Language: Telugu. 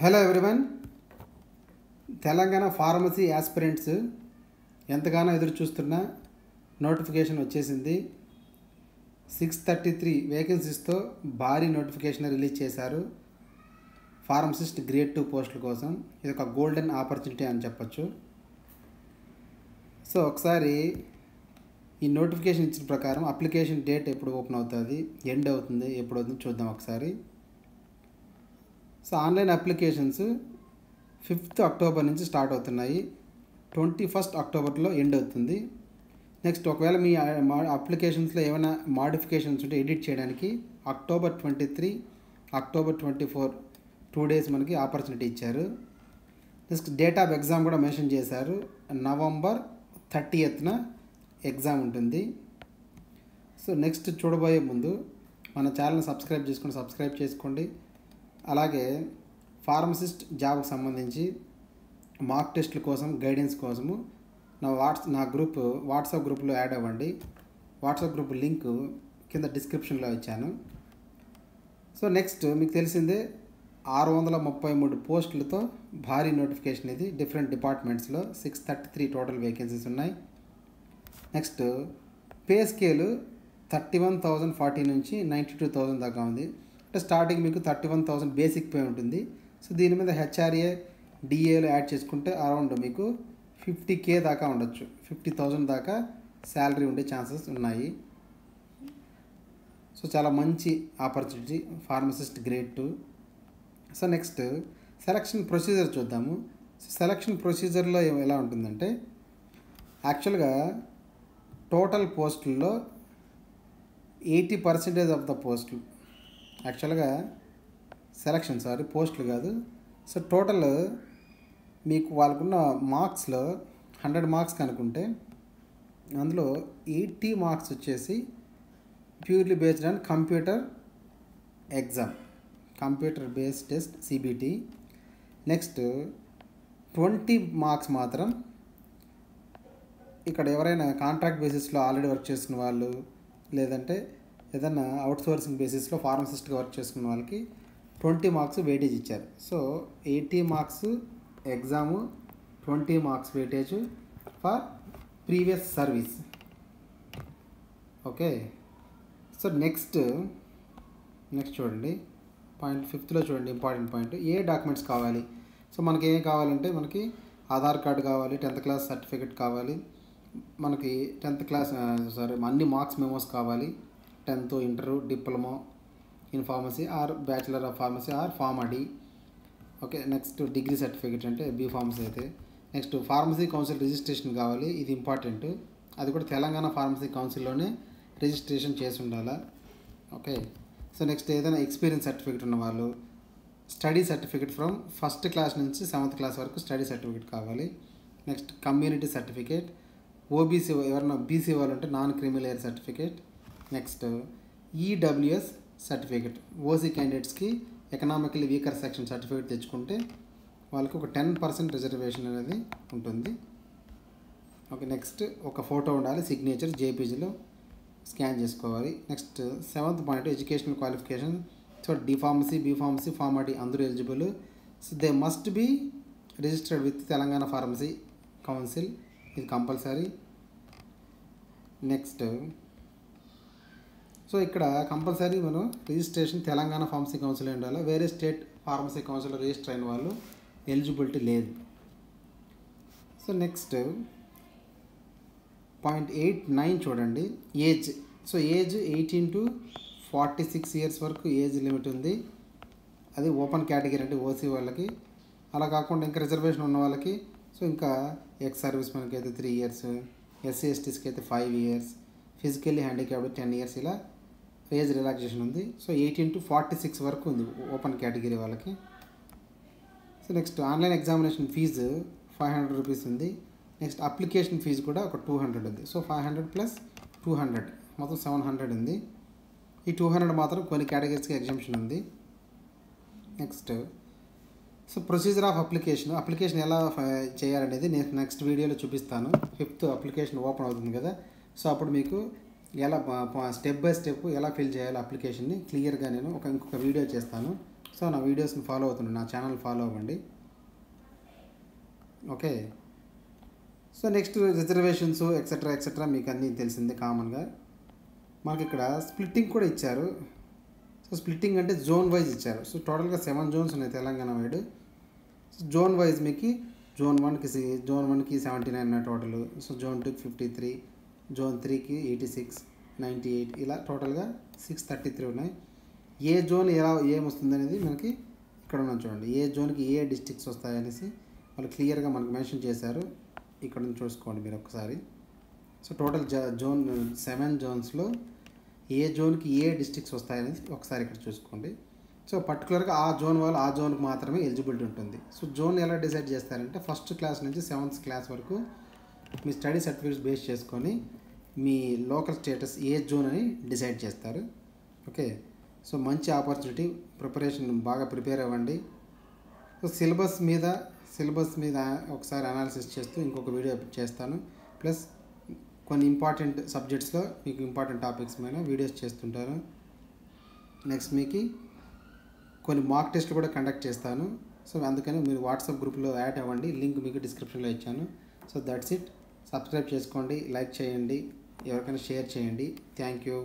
Hello everyone. Telangana pharmacy aspirants ఎంతగానో ఎదురు చూస్తున్న నోటిఫికేషన్ వచ్చేసింది. 633 వేకెన్సీస్తో భారీ నోటిఫికేషన్ రిలీజ్ చేశారు ఫార్మసిస్ట్ గ్రేడ్ 2 పోస్టుల కోసం. ఇది ఒక గోల్డెన్ ఆపర్చునిటీ అని చెప్పచ్చు. సో ఒకసారి ఈ నోటిఫికేషన్ ఇచ్చిన ప్రకారం అప్లికేషన్ డేట్ ఎప్పుడు ఓపెన్ అవుతుంది, ఎండ్ అవుతుంది, ఎప్పుడు అవుతుంది చూద్దాం ఒకసారి. So online applications 5th October నుంచి స్టార్ట్ అవుతున్నాయి. 21st అక్టోబర్లో ఎండ్ అవుతుంది. నెక్స్ట్ ఒకవేళ మీ అప్లికేషన్స్లో ఏమైనా మాడిఫికేషన్స్ ఉంటే ఎడిట్ చేయడానికి October 23, October 24 2 days మనకి ఆపర్చునిటీ ఇచ్చారు. నెక్స్ట్ డేట్ ఆఫ్ ఎగ్జామ్ కూడా మెన్షన్ చేశారు. November 30th ఎగ్జామ్ ఉంటుంది. సో నెక్స్ట్ చూడబోయే ముందు మన ఛానల్ని సబ్స్క్రైబ్ చేసుకోండి. అలాగే ఫార్మసిస్ట్ జాబ్కి సంబంధించి మాక్ టెస్టుల కోసం గైడెన్స్ కోసము నా వాట్సాప్ గ్రూప్లో యాడ్ అవ్వండి. వాట్సాప్ గ్రూప్ లింక్ కింద డిస్క్రిప్షన్లో ఇచ్చాను. సో నెక్స్ట్ మీకు తెలిసిందే 633 పోస్టులతో భారీ నోటిఫికేషన్ ఇది. డిఫరెంట్ డిపార్ట్మెంట్స్లో 633 టోటల్ వేకెన్సీస్ ఉన్నాయి. నెక్స్ట్ పే స్కేలు 31,040 నుంచి 92,000 దాకా ఉంది. అంటే స్టార్టింగ్ మీకు 31,000 బేసిక్ పే ఉంటుంది. సో దీని మీద హెచ్ఆర్ఏ డిఏలు యాడ్ చేసుకుంటే అరౌండ్ మీకు 50K దాకా ఉండొచ్చు. 50,000 దాకా శాలరీ ఉండే ఛాన్సెస్ ఉన్నాయి. సో చాలా మంచి opportunity pharmacist grade 2. So next selection procedure చూద్దాము. సో సెలక్షన్ ప్రొసీజర్లో ఎలా ఉంటుందంటే యాక్చువల్గా టోటల్ పోస్టుల్లో 80% ఆఫ్ ద పోస్టులు యాక్చువల్గా పోస్టులు కాదు. సో టోటల్ మీకు వాళ్ళకున్న మార్క్స్లో 100 మార్క్స్ కనుక్కుంటే అందులో 80 మార్క్స్ వచ్చేసి purely based on computer exam, computer based test CBT. Next 20 marks మాత్రం ఇక్కడ ఎవరైనా కాంట్రాక్ట్ బేసిస్లో ఆల్రెడీ వర్క్ చేస్తున్న వాళ్ళు, లేదంటే ఏదైనా అవుట్సోర్సింగ్ బేసిస్లో ఫార్మసిస్ట్గా వర్క్ చేసుకున్న వాళ్ళకి 20 మార్క్స్ వెయిటేజ్ ఇచ్చారు. So 80 marks exam, 20 marks weightage for previous service. Okay. So next చూడండి, పాయింట్ 5th చూడండి, ఇంపార్టెంట్ పాయింట్. ఏ డాక్యుమెంట్స్ కావాలి? సో మనకి ఏం కావాలంటే మనకి ఆధార్ కార్డు కావాలి, 10th క్లాస్ సర్టిఫికెట్ కావాలి, మనకి 10th క్లాస్ అన్ని మార్క్స్ మెమోస్ కావాలి, 10th, inter, diploma in pharmacy are bachelor of pharmacy are PharmD. Okay. Next degree certificate అంటే బీ ఫార్మసీ అయితే. నెక్స్ట్ ఫార్మసీ కౌన్సిల్ రిజిస్ట్రేషన్ కావాలి, ఇది ఇంపార్టెంట్. అది కూడా తెలంగాణ ఫార్మసీ కౌన్సిల్లోనే రిజిస్ట్రేషన్ చేసి ఉండాలా. ఓకే. సో నెక్స్ట్ ఏదైనా ఎక్స్పీరియన్స్ సర్టిఫికేట్ ఉన్న వాళ్ళు, study certificate from 1st class నుంచి 7th క్లాస్ వరకు స్టడీ సర్టిఫికేట్ కావాలి. నెక్స్ట్ కమ్యూనిటీ సర్టిఫికేట్, ఓబీసీ ఎవరైనా బీసీ వాళ్ళు ఉంటే non criminal air certificate. Next EWS certificate, OC క్యాండిడేట్స్కి ఎకనామికల్లీ వీకర్ సెక్షన్ సర్టిఫికేట్ తెచ్చుకుంటే వాళ్ళకి ఒక 10% రిజర్వేషన్ అనేది ఉంటుంది. ఓకే. నెక్స్ట్ ఒక ఫోటో ఉండాలి, సిగ్నేచర్ జేపీజీలో స్కాన్ చేసుకోవాలి. Next 7th point educational qualification. So D pharmacy, B pharmacy, Pharm D అందరూ eligible. So they must be registered with Telangana pharmacy council, ఇది కంపల్సరీ. నెక్స్ట్ సో ఇక్కడ కంపల్సరీ మనం రిజిస్ట్రేషన్ తెలంగాణ ఫార్మసీ కౌన్సిల్ ఉండాలి. వేరే స్టేట్ ఫార్మసీ కౌన్సిల్లో రిజిస్టర్ అయిన వాళ్ళు ఎలిజిబిలిటీ లేదు. సో నెక్స్ట్ పాయింట్ 8.9 చూడండి, age. So age 18 to 46 years వరకు ఏజ్ లిమిట్ ఉంది. అది ఓపెన్ కేటగిరీ అంటే ఓసీ వాళ్ళకి. అలా కాకుండా ఇంకా రిజర్వేషన్ ఉన్న వాళ్ళకి సో ఇంకా ఎక్స్ సర్వీస్ మనకి అయితే 3 years, SC STస్కి అయితే 5 years, ఫిజికల్లీ హ్యాండిక్యాప్డ్ 10 years, ఇలా ఏజ్ రిలాక్సేషన్ ఉంది. సో 18 to 46 వరకు ఉంది ఓపెన్ కేటగిరీ వాళ్ళకి. So next online examination fees 500 rupees ఉంది. నెక్స్ట్ అప్లికేషన్ ఫీజు కూడా ఒక 200 ఉంది. సో 500 + 200 మొత్తం 700 ఉంది. ఈ 200 మాత్రం కొన్ని కేటగిరీస్కి ఎగ్జామ్షన్ ఉంది. Next so procedure of application ఎలా చేయాలనేది నేను నెక్స్ట్ వీడియోలో చూపిస్తాను. 5th అప్లికేషన్ ఓపెన్ అవుతుంది కదా, సో అప్పుడు మీకు ఎలా స్టెప్ బై స్టెప్ ఎలా ఫిల్ చేయాలి అప్లికేషన్ని క్లియర్గా నేను ఇంకొక వీడియో చేస్తాను. సో నా వీడియోస్ని ఫాలో అవుతుండండి, నా ఛానల్ ఫాలో అవ్వండి. Okay. So next reservations etcetera మీకు అన్నీ తెలిసిందే కామన్గా. మనకి ఇక్కడ స్ప్లిట్టింగ్ కూడా ఇచ్చారు. సో స్ప్లిట్టింగ్ అంటే జోన్ వైజ్ ఇచ్చారు. సో టోటల్గా 7 జోన్స్ ఉన్నాయి Telangana wide. So zone wise మీకు జోన్ 1కి 79 ఉన్నాయి టోటల్. సో జోన్ 2కి 53, జోన్ 3కి 86, 98, ఇలా టోటల్గా 633 ఉన్నాయి. ఏ జోన్ ఏమొస్తుంది అనేది మనకి ఇక్కడ ఉన్నాం చూడండి. ఏ జోన్కి ఏ డిస్ట్రిక్ట్స్ వస్తాయనేసి వాళ్ళు క్లియర్గా మనకు మెన్షన్ చేశారు. ఇక్కడ నుంచి చూసుకోండి మీరు ఒకసారి. సో టోటల్ జోన్ 7 జోన్స్లో ఏ జోన్కి ఏ డిస్ట్రిక్ట్స్ వస్తాయనేది ఒకసారి ఇక్కడ చూసుకోండి. సో పర్టికులర్గా ఆ జోన్ వాళ్ళు ఆ జోన్కి మాత్రమే ఎలిజిబిలిటీ ఉంటుంది. సో జోన్ ఎలా డిసైడ్ చేస్తారంటే 1st క్లాస్ నుంచి 7th క్లాస్ వరకు మీ స్టడీ సర్టిఫికేట్స్ బేస్ చేసుకొని మీ లోకల్ స్టేటస్ ఏ జోన్ అని డిసైడ్ చేస్తారు. ఓకే. సో మంచి ఆపర్చునిటీ, ప్రిపరేషన్ బాగా ప్రిపేర్ అవ్వండి. సో సిలబస్ మీద ఒకసారి అనాలిసిస్ చేస్తూ ఇంకొక వీడియో చేస్తాను. ప్లస్ కొన్ని ఇంపార్టెంట్ సబ్జెక్ట్స్లో మీకు ఇంపార్టెంట్ టాపిక్స్ మీద వీడియోస్ చేస్తుంటాను. నెక్స్ట్ మీకు కొన్ని మాక్ టెస్ట్లు కూడా కండక్ట్ చేస్తాను. సో అందుకని మీరు వాట్సాప్ గ్రూప్లో యాడ్ అవ్వండి, లింక్ మీకు డిస్క్రిప్షన్లో ఇచ్చాను. So that's it. సబ్స్క్రైబ్ చేసుకోండి, లైక్ చేయండి, ఎవరికైనా షేర్ చేయండి. Thank you.